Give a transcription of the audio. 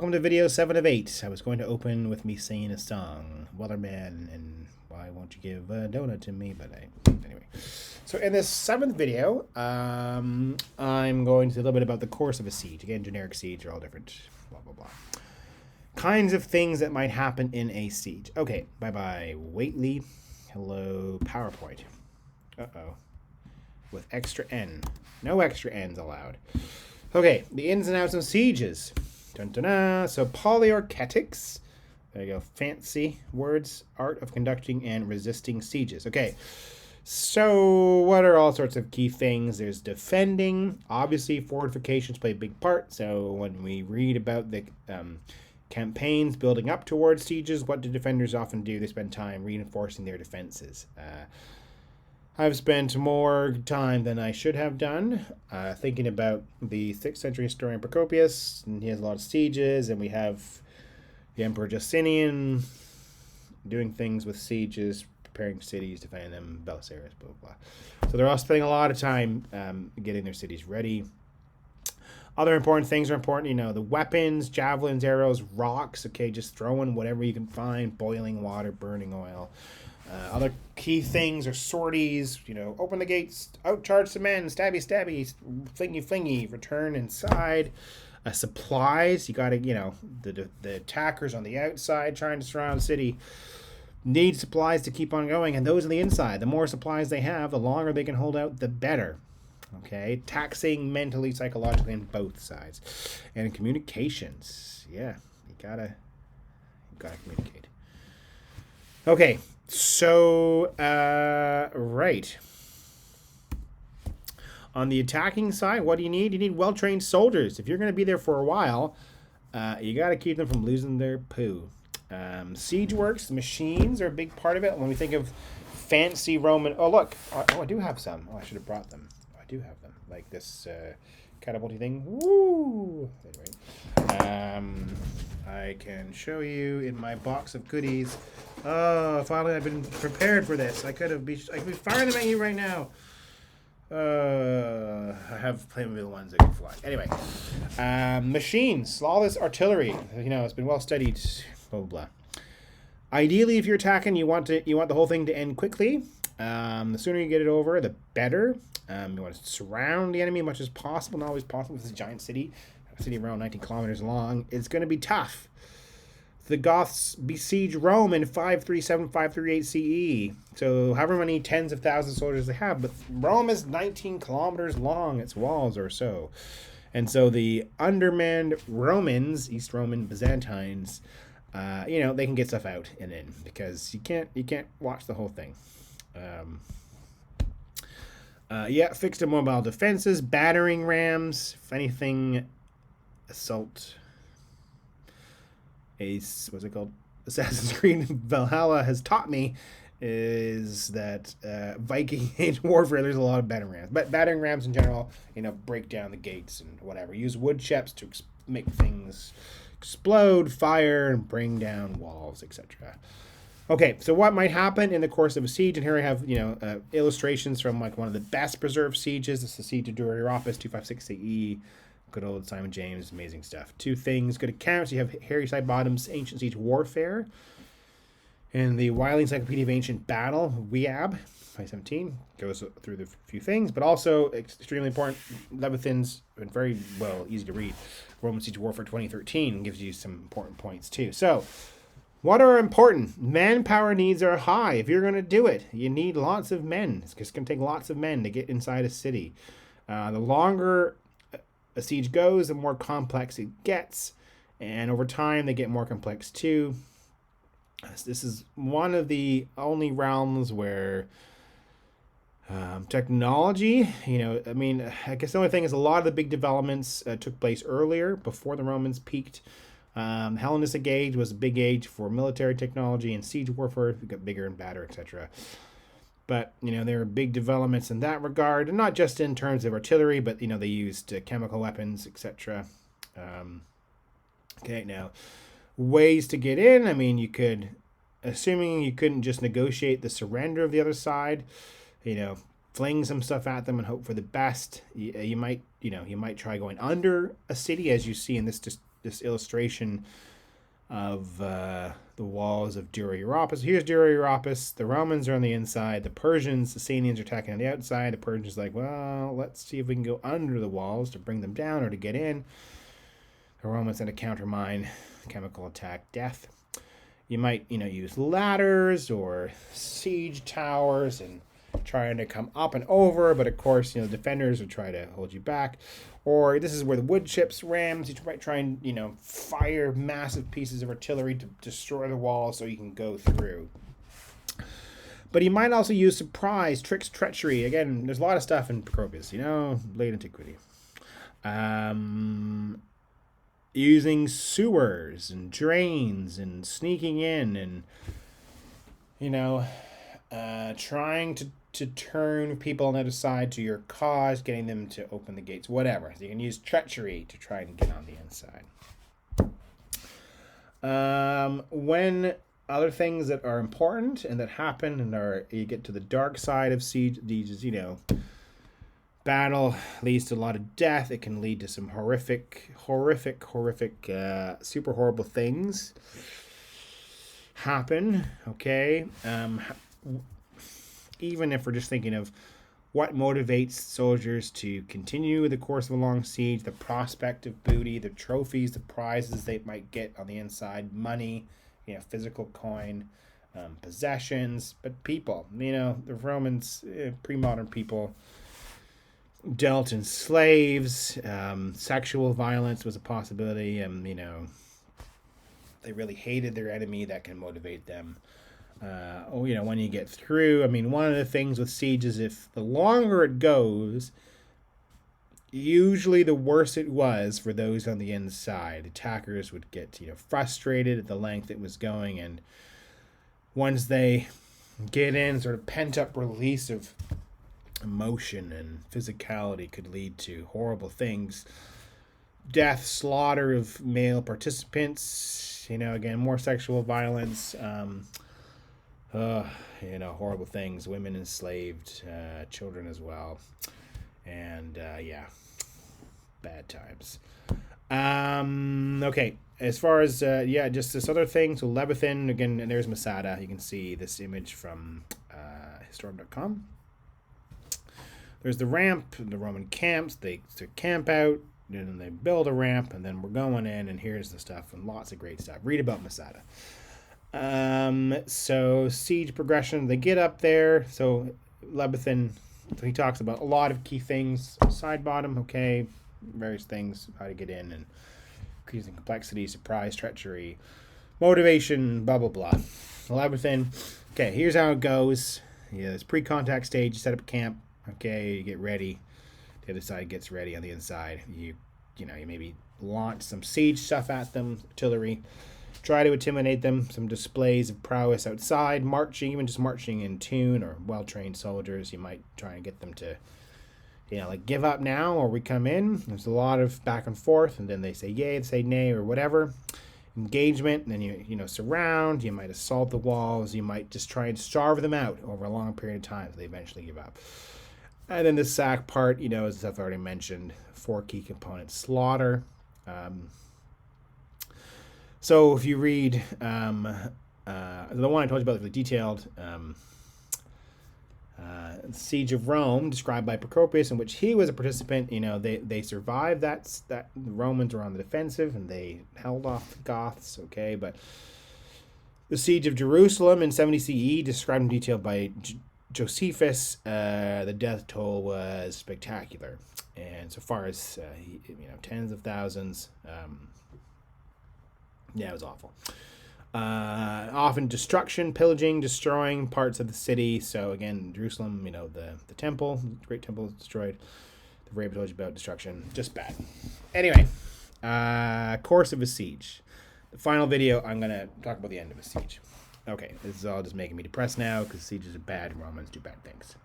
Welcome to video 7 of 8. I was going to open with me singing a song, Weatherman, and why won't you give a donut to me? But anyway. So in this 7th video, I'm going to say a little bit about the course of a siege. Again, generic siege are all different, blah, blah, blah. Kinds of things that might happen in a siege. Okay, bye-bye, Waitley. Hello, PowerPoint. Uh-oh. With extra N. No extra N's allowed. Okay, the ins and outs of sieges. Dun, dun, dun. So polyarchetics, there you go, fancy words, art of conducting and resisting sieges. Okay, so what are all sorts of key things? There's defending. Obviously, fortifications play a big part. So when we read about the campaigns building up towards sieges, what do defenders often do? They spend time reinforcing their defenses. I've spent more time than I should have done thinking about the 6th century historian Procopius, and he has a lot of sieges, and we have the Emperor Justinian doing things with sieges, preparing cities, defending them, Belisarius, blah, blah, blah. So they're all spending a lot of time getting their cities ready. Other important things are important, the weapons, javelins, arrows, rocks, okay, just throwing whatever you can find, boiling water, burning oil. Other key things are sorties, open the gates, outcharge some men, stabby, stabby, flingy, flingy, return inside. Supplies, you got to, the attackers on the outside trying to surround the city need supplies to keep on going, and those on the inside, the more supplies they have, the longer they can hold out, the better. Okay, taxing mentally, psychologically on both sides. And communications, yeah, you gotta communicate. Okay. So, right. On the attacking side, what do you need? You need well-trained soldiers. If you're going to be there for a while, you got to keep them from losing their poo. Siege works, machines are a big part of it. When we think of fancy Roman... Oh, look. Oh, I do have some. Oh, I should have brought them. I do have them. Like this catapulty thing. Woo! Anyway. I can show you in my box of goodies. Oh, finally I've been prepared for this. I could be firing them at you right now. I have Playmobil ones that can fly. Anyway, machines, lawless artillery. It's been well studied. Blah blah blah. Ideally, if you're attacking, you want the whole thing to end quickly. The sooner you get it over, the better. You want to surround the enemy as much as possible. Not always possible. It's a giant city. City around 19 kilometers long. It's going to be tough. The Goths besiege Rome in 537, 538 CE. So however many tens of thousands of soldiers they have, but Rome is 19 kilometers long, its walls or so. And so the undermanned Romans, East Roman Byzantines, they can get stuff out and in because you can't watch the whole thing. Fixed and mobile defenses, battering rams, if anything. Assault. What's it called? Assassin's Creed Valhalla has taught me is that Viking Age warfare, there's a lot of battering rams. But battering rams in general, break down the gates and whatever. Use wood chips to make things explode, fire, and bring down walls, etc. Okay, so what might happen in the course of a siege? And here I have, illustrations from like one of the best preserved sieges. This is the Siege of Duriopus, 256 CE. Good old Simon James, amazing stuff. Two things, good accounts. You have Harry Sidebottom's Ancient Siege Warfare and the Wiley Encyclopedia of Ancient Battle, WEAB, 2017. Goes through the few things, but also extremely important. Levithin's very easy to read. Roman Siege Warfare 2013 gives you some important points too. So, what are important? Manpower needs are high. If you're going to do it, you need lots of men. It's just going to take lots of men to get inside a city. The longer a siege goes, the more complex it gets, and over time they get more complex too. This is one of the only realms where technology, I guess the only thing is a lot of the big developments took place earlier, before the Romans peaked. Hellenistic age was a big age for military technology and siege warfare. We got bigger and badder, etc. But, there are big developments in that regard, and not just in terms of artillery, but, they used chemical weapons, etc. Okay, now, ways to get in. You could, assuming you couldn't just negotiate the surrender of the other side, fling some stuff at them and hope for the best. You might try going under a city, as you see in this just this illustration of the walls of Dura Europus. Here's Dura Europus. The Romans are on the inside. The Persians, the Sasanians are attacking on the outside. The Persians are like, well, let's see if we can go under the walls to bring them down or to get in. The Romans send a countermine, chemical attack, death. You might, use ladders or siege towers and trying to come up and over, but of course, defenders would try to hold you back. Or this is where the wood chips, rams, you might try and, fire massive pieces of artillery to destroy the wall so you can go through. But you might also use surprise, tricks, treachery. Again, there's a lot of stuff in Procopius, late antiquity. Using sewers and drains and sneaking in and, trying to turn people on the other side to your cause, getting them to open the gates, whatever. So you can use treachery to try and get on the inside. When other things that are important and that happen and you get to the dark side of siege, these, battle leads to a lot of death. It can lead to some horrific, super horrible things happen. Okay. Even if we're just thinking of what motivates soldiers to continue the course of a long siege, the prospect of booty, the trophies, the prizes they might get on the inside, money, physical coin, possessions, but people, the Romans, pre-modern people, dealt in slaves. Sexual violence was a possibility. They really hated their enemy. That can motivate them. When you get through, one of the things with siege is if the longer it goes, usually the worse it was for those on the inside. Attackers would get, frustrated at the length it was going, and once they get in, sort of pent-up release of emotion and physicality could lead to horrible things. Death, slaughter of male participants, again, more sexual violence, horrible things, women enslaved, children as well. And, bad times. Okay, as far as, just this other thing, so Leviathan, again, and there's Masada. You can see this image from Historium.com. There's the ramp, the Roman camps, they camp out, and then they build a ramp, and then we're going in, and here's the stuff, and lots of great stuff. Read about Masada. So siege progression, they get up there, so Leviathan, so he talks about a lot of key things, side bottom, okay, various things, how to get in, and increasing complexity, surprise, treachery, motivation, blah, blah, blah. Leviathan, okay, here's how it goes. It's pre-contact stage, you set up camp. Okay, you get ready. The other side gets ready on the inside. You maybe launch some siege stuff at them, artillery. Try to intimidate them. Some displays of prowess outside, marching, even just marching in tune, or well-trained soldiers. You might try and get them to, give up now, or we come in. There's a lot of back and forth, and then they say yay, they say nay, or whatever. Engagement, and then you surround. You might assault the walls. You might just try and starve them out over a long period of time. So they eventually give up. And then the sack part, as I've already mentioned, 4 key components. Slaughter. So if you read the one I told you about, the detailed Siege of Rome, described by Procopius, in which he was a participant, they survived that the Romans were on the defensive, and they held off the Goths, okay? But the Siege of Jerusalem in 70 CE, described in detail by Josephus, the death toll was spectacular, and so far as tens of thousands, it was awful. Often destruction, pillaging, destroying parts of the city. So again, Jerusalem, the temple, the great temple is destroyed. The rape I told you about, destruction, just bad. Anyway, course of a siege. The final video, I'm gonna talk about the end of a siege. Okay, this is all just making me depressed now because sieges are bad and Romans do bad things.